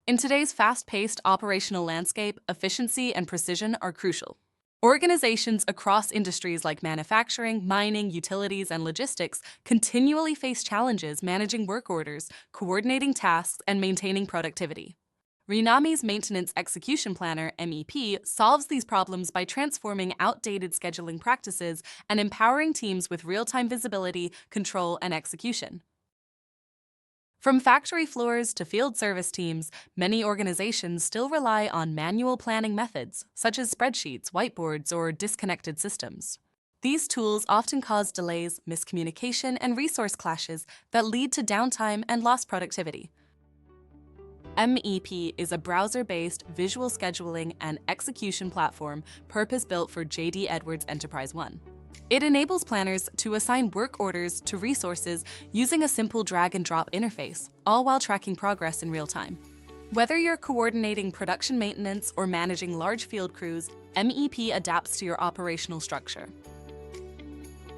In today's fast-paced operational landscape, efficiency and precision are crucial. Organizations across industries like manufacturing, mining, utilities, and logistics continually face challenges managing work orders, coordinating tasks, and maintaining productivity. Rinami's Maintenance Execution Planner, MEP, solves these problems by transforming outdated scheduling practices and empowering teams with real-time visibility, control, and execution. From factory floors to field service teams, many organizations still rely on manual planning methods, such as spreadsheets, whiteboards, or disconnected systems. These tools often cause delays, miscommunication, and resource clashes that lead to downtime and lost productivity. MEP is a browser-based visual scheduling and execution platform purpose-built for JD Edwards EnterpriseOne. It enables planners to assign work orders to resources using a simple drag-and-drop interface, all while tracking progress in real time. Whether you're coordinating production maintenance or managing large field crews, MEP adapts to your operational structure.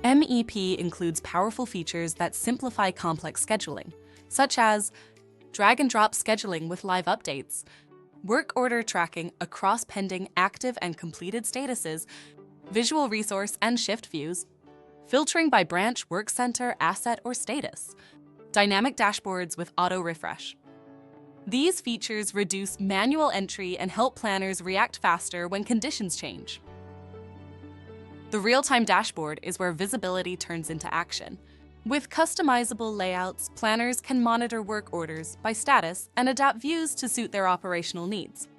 MEP includes powerful features that simplify complex scheduling, such as drag-and-drop scheduling with live updates, work order tracking across pending, active, and completed statuses, visual resource and shift views, filtering by branch, work center, asset, or status, dynamic dashboards with auto-refresh. These features reduce manual entry and help planners react faster when conditions change. The real-time dashboard is where visibility turns into action. With customizable layouts, planners can monitor work orders by status and adapt views to suit their operational needs.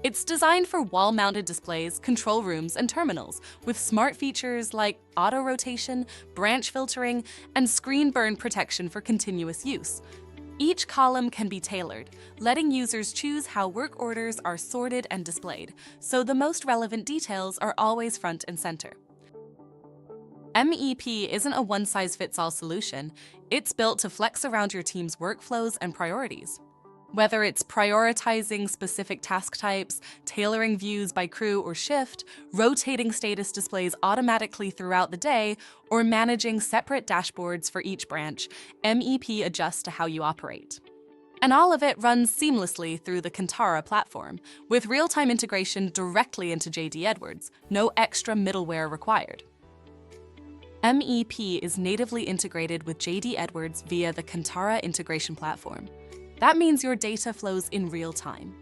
It's designed for wall-mounted displays, control rooms, and terminals, with smart features like auto-rotation, branch filtering, and screen burn protection for continuous use. Each column can be tailored, letting users choose how work orders are sorted and displayed, so the most relevant details are always front and center. MEP isn't a one-size-fits-all solution. It's built to flex around your team's workflows and priorities. Whether it's prioritizing specific task types, tailoring views by crew or shift, rotating status displays automatically throughout the day, or managing separate dashboards for each branch, MEP adjusts to how you operate. And all of it runs seamlessly through the Cantara platform, with real-time integration directly into JD Edwards, no extra middleware required. MEP is natively integrated with JD Edwards via the Cantara integration platform. That means your data flows in real time.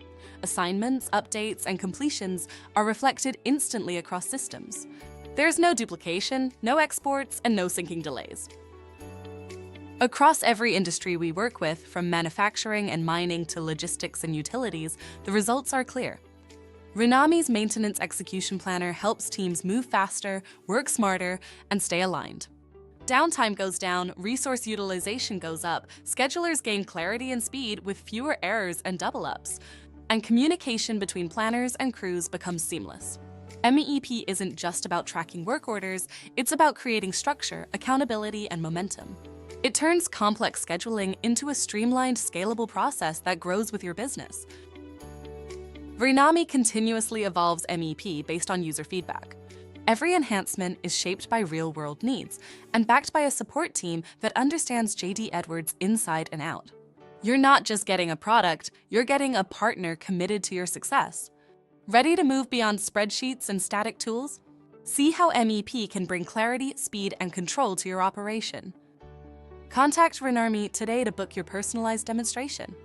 Assignments, updates, and completions are reflected instantly across systems. There's no duplication, no exports, and no syncing delays. Across every industry we work with, from manufacturing and mining to logistics and utilities, the results are clear. Rinami's Maintenance Execution Planner helps teams move faster, work smarter, and stay aligned. Downtime goes down, resource utilization goes up, schedulers gain clarity and speed with fewer errors and double-ups, and communication between planners and crews becomes seamless. MEP isn't just about tracking work orders, it's about creating structure, accountability, and momentum. It turns complex scheduling into a streamlined, scalable process that grows with your business. Rinami continuously evolves MEP based on user feedback. Every enhancement is shaped by real-world needs and backed by a support team that understands JD Edwards inside and out. You're not just getting a product, you're getting a partner committed to your success. Ready to move beyond spreadsheets and static tools? See how MEP can bring clarity, speed, and control to your operation. Contact Rinami today to book your personalized demonstration.